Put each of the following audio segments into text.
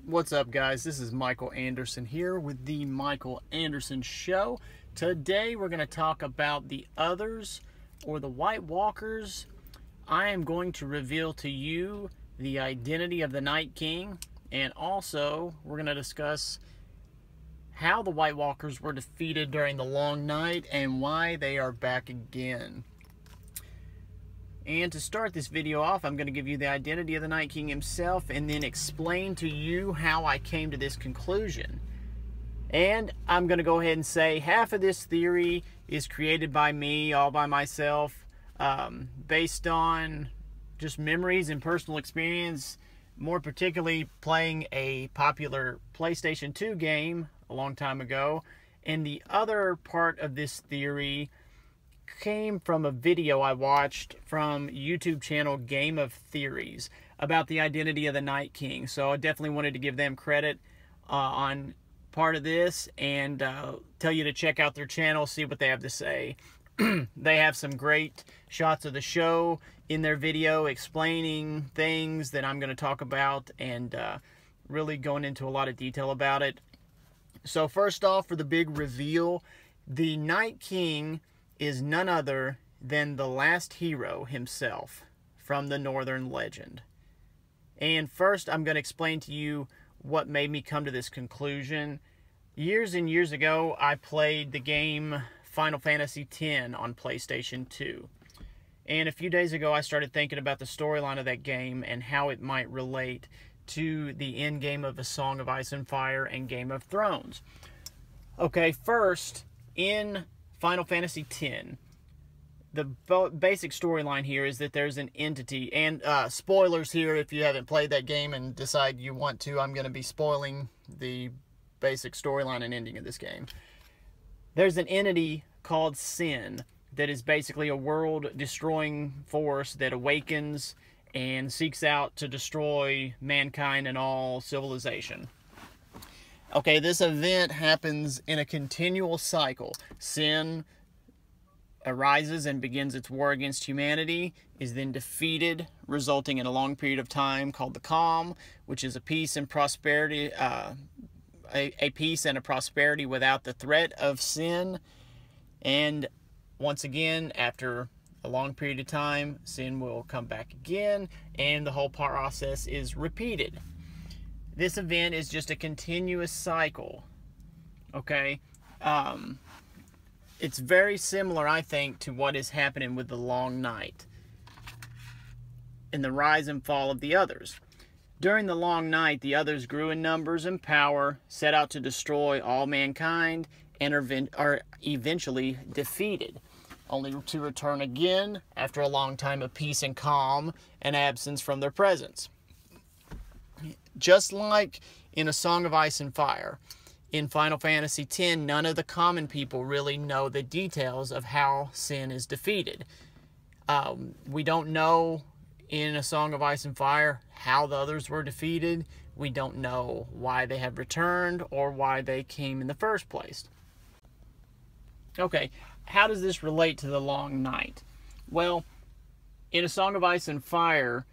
What's up, guys? This is Michael Anderson here with the Michael Anderson Show. Today we're going to talk about the others, or the White Walkers. I am going to reveal to you the identity of the Night King, and also we're going to discuss how the White Walkers were defeated during the Long Night and why they are back again. And to start this video off, I'm going to give you the identity of the Night King himself and then explain to you how I came to this conclusion. And I'm going to go ahead and say half of this theory is created by me, all by myself, based on just memories and personal experience, more particularly playing a popular PlayStation 2 game a long time ago. And the other part of this theory came from a video I watched from YouTube channel Game of Theories about the identity of the Night King. So I definitely wanted to give them credit on part of this and tell you to check out their channel, see what they have to say. They have some great shots of the show in their video explaining things that I'm going to talk about and really going into a lot of detail about it. So first off, for the big reveal, the Night King is none other than the last hero himself from the Northern legend. And first, I'm going to explain to you what made me come to this conclusion. Years and years ago, I played the game Final Fantasy X on PlayStation 2. And a few days ago, I started thinking about the storyline of that game and how it might relate to the end game of A Song of Ice and Fire and Game of Thrones. Okay, first, in Final Fantasy X, the basic storyline here is that there's an entity, and spoilers here if you haven't played that game and decide you want to. I'm going to be spoiling the basic storyline and ending of this game. There's an entity called Sin that is basically a world-destroying force that awakens and seeks out to destroy mankind and all civilization. Okay, this event happens in a continual cycle. Sin arises and begins its war against humanity, is then defeated, resulting in a long period of time called the Calm, which is a peace and prosperity, a peace and a prosperity without the threat of sin. And once again, after a long period of time, sin will come back again, and the whole process is repeated. This event is just a continuous cycle, okay? It's very similar, I think, to what is happening with the Long Night and the rise and fall of the others. During the Long Night, the others grew in numbers and power, set out to destroy all mankind, and are eventually defeated, only to return again after a long time of peace and calm and absence from their presence. Just like in A Song of Ice and Fire, in Final Fantasy X, none of the common people really know the details of how Sin is defeated. We don't know in A Song of Ice and Fire how the others were defeated. We don't know why they have returned or why they came in the first place. Okay, how does this relate to the Long Night? Well, in A Song of Ice and Fire,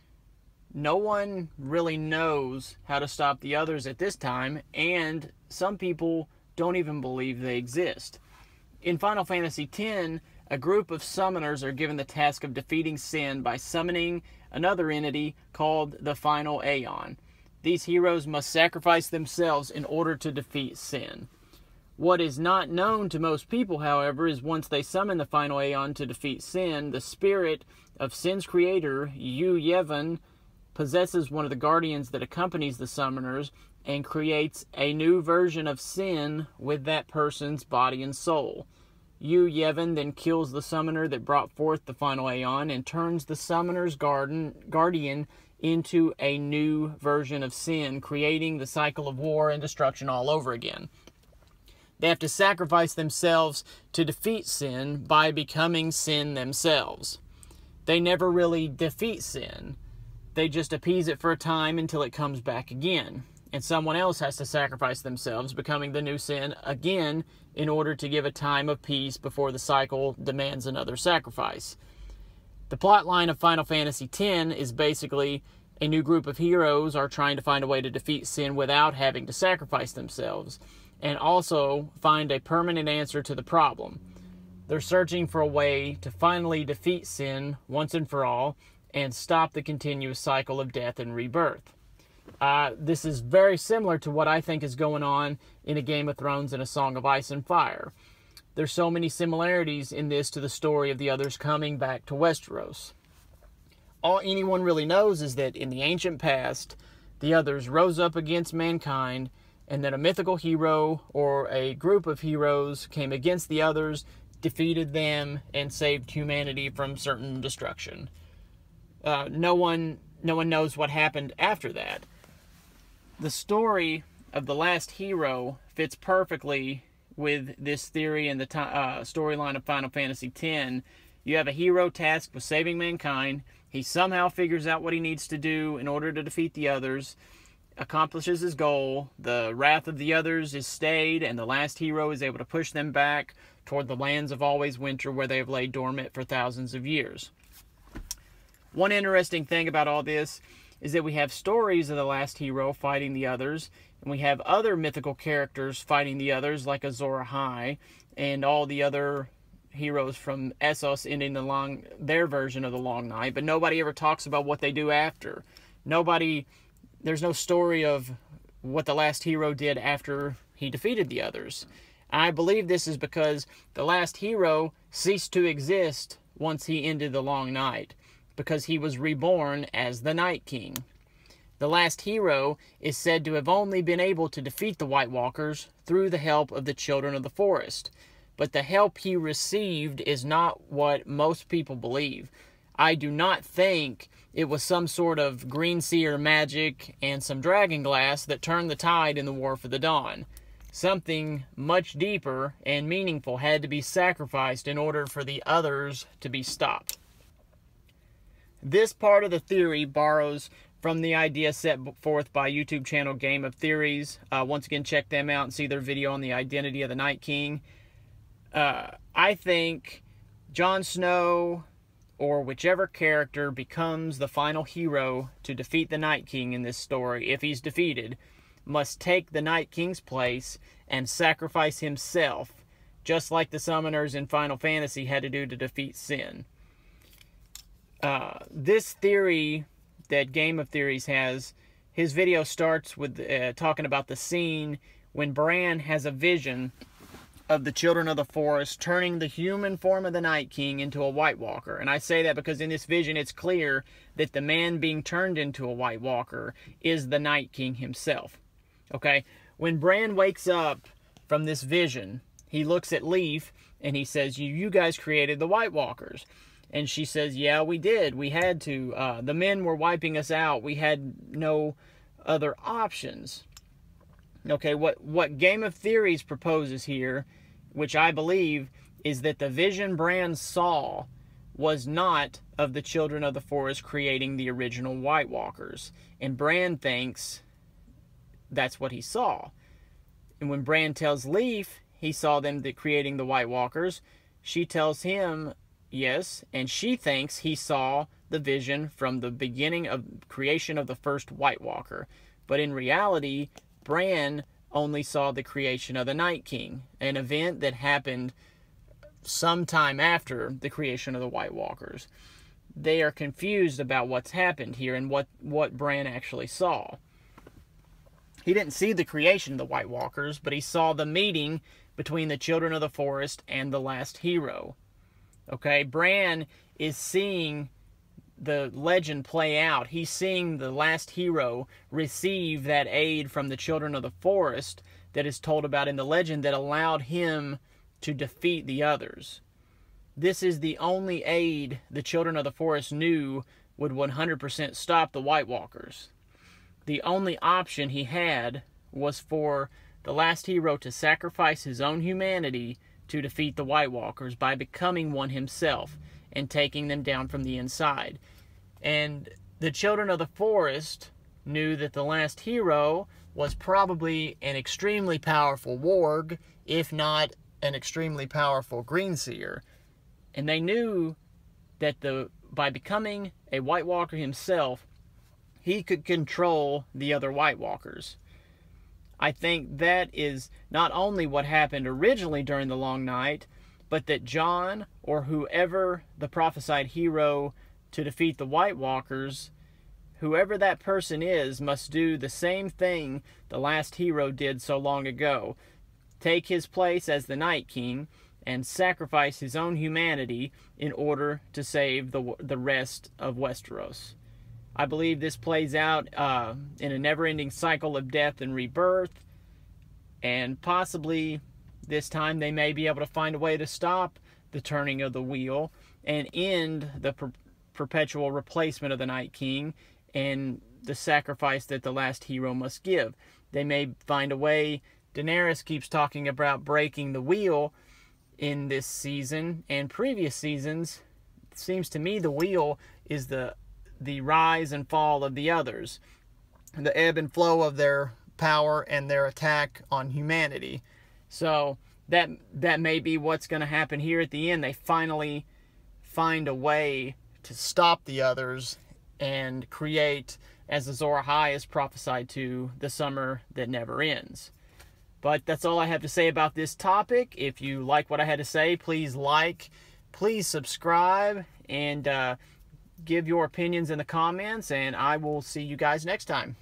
no one really knows how to stop the others at this time, and some people don't even believe they exist. In Final Fantasy X, a group of summoners are given the task of defeating Sin by summoning another entity called the Final Aeon. These heroes must sacrifice themselves in order to defeat Sin. What is not known to most people, however, is once they summon the Final Aeon to defeat Sin, the spirit of Sin's creator, Yu Yevon, possesses one of the guardians that accompanies the summoners and creates a new version of Sin with that person's body and soul. Yu Yevon then kills the summoner that brought forth the Final Aeon and turns the summoner's guardian into a new version of Sin, creating the cycle of war and destruction all over again. They have to sacrifice themselves to defeat Sin by becoming Sin themselves. They never really defeat Sin. They just appease it for a time until it comes back again. And someone else has to sacrifice themselves, becoming the new Sin again, in order to give a time of peace before the cycle demands another sacrifice. The plot line of Final Fantasy X is basically a new group of heroes are trying to find a way to defeat sin without having to sacrifice themselves, and also find a permanent answer to the problem. They're searching for a way to finally defeat sin once and for all and stop the continuous cycle of death and rebirth. This is very similar to what I think is going on in A Game of Thrones and A Song of Ice and Fire. There's so many similarities in this to the story of the others coming back to Westeros. All anyone really knows is that in the ancient past, the others rose up against mankind, and that a mythical hero or a group of heroes came against the others, defeated them, and saved humanity from certain destruction. No one knows what happened after that. The story of the last hero fits perfectly with this theory and the storyline of Final Fantasy X. You have a hero tasked with saving mankind. He somehow figures out what he needs to do in order to defeat the others, accomplishes his goal, the wrath of the others is stayed, and the last hero is able to push them back toward the lands of always winter where they have laid dormant for thousands of years. One interesting thing about all this is that we have stories of the last hero fighting the others, and we have other mythical characters fighting the others, like Azor Ahai, and all the other heroes from Essos ending their version of the Long Night, but nobody ever talks about what they do after. There's no story of what the last hero did after he defeated the others. I believe this is because the last hero ceased to exist once he ended the Long Night, because he was reborn as the Night King. The last hero is said to have only been able to defeat the White Walkers through the help of the Children of the Forest. But the help he received is not what most people believe. I do not think it was some sort of green seer magic and some dragon glass that turned the tide in the War for the Dawn. Something much deeper and meaningful had to be sacrificed in order for the others to be stopped. This part of the theory borrows from the idea set forth by YouTube channel Game of Theories. Once again, check them out and see their video on the identity of the Night King. I think Jon Snow, or whichever character becomes the final hero to defeat the Night King in this story, if he's defeated, must take the Night King's place and sacrifice himself, just like the summoners in Final Fantasy had to do to defeat sin. This theory that Game of Theories has, his video starts with talking about the scene when Bran has a vision of the Children of the Forest turning the human form of the Night King into a White Walker. And I say that because in this vision it's clear that the man being turned into a White Walker is the Night King himself. Okay? When Bran wakes up from this vision, he looks at Leaf and he says, you guys created the White Walkers. And she says, yeah, we did. We had to. The men were wiping us out. We had no other options. Okay, what Game of Theories proposes here, which I believe, is that the vision Bran saw was not of the Children of the Forest creating the original White Walkers. And Bran thinks that's what he saw. And when Bran tells Leaf he saw them creating the White Walkers, she tells him yes, and she thinks he saw the vision from the beginning of creation of the first White Walker. But in reality, Bran only saw the creation of the Night King, an event that happened sometime after the creation of the White Walkers. They are confused about what's happened here and what Bran actually saw. He didn't see the creation of the White Walkers, but he saw the meeting between the Children of the Forest and the last hero. Okay, Bran is seeing the legend play out. He's seeing the last hero receive that aid from the Children of the Forest that is told about in the legend that allowed him to defeat the others. This is the only aid the Children of the Forest knew would 100% stop the White Walkers. The only option he had was for the last hero to sacrifice his own humanity to defeat the White Walkers by becoming one himself and taking them down from the inside. And the Children of the Forest knew that the last hero was probably an extremely powerful warg, if not an extremely powerful greenseer. And they knew that by becoming a White Walker himself, he could control the other White Walkers. I think that is not only what happened originally during the Long Night, but that Jon, or whoever the prophesied hero to defeat the White Walkers, whoever that person is, must do the same thing the last hero did so long ago. Take his place as the Night King and sacrifice his own humanity in order to save the rest of Westeros. I believe this plays out in a never-ending cycle of death and rebirth, and possibly this time they may be able to find a way to stop the turning of the wheel and end the perpetual replacement of the Night King and the sacrifice that the last hero must give. They may find a way. Daenerys keeps talking about breaking the wheel in this season and previous seasons. It seems to me the wheel is the rise and fall of the others, the ebb and flow of their power and their attack on humanity. So that may be what's going to happen here at the end. They finally find a way to stop the others and create, as Azor Ahai is prophesied to, the summer that never ends. But that's all I have to say about this topic. If you like what I had to say, please like, please subscribe, and give your opinions in the comments, and I will see you guys next time.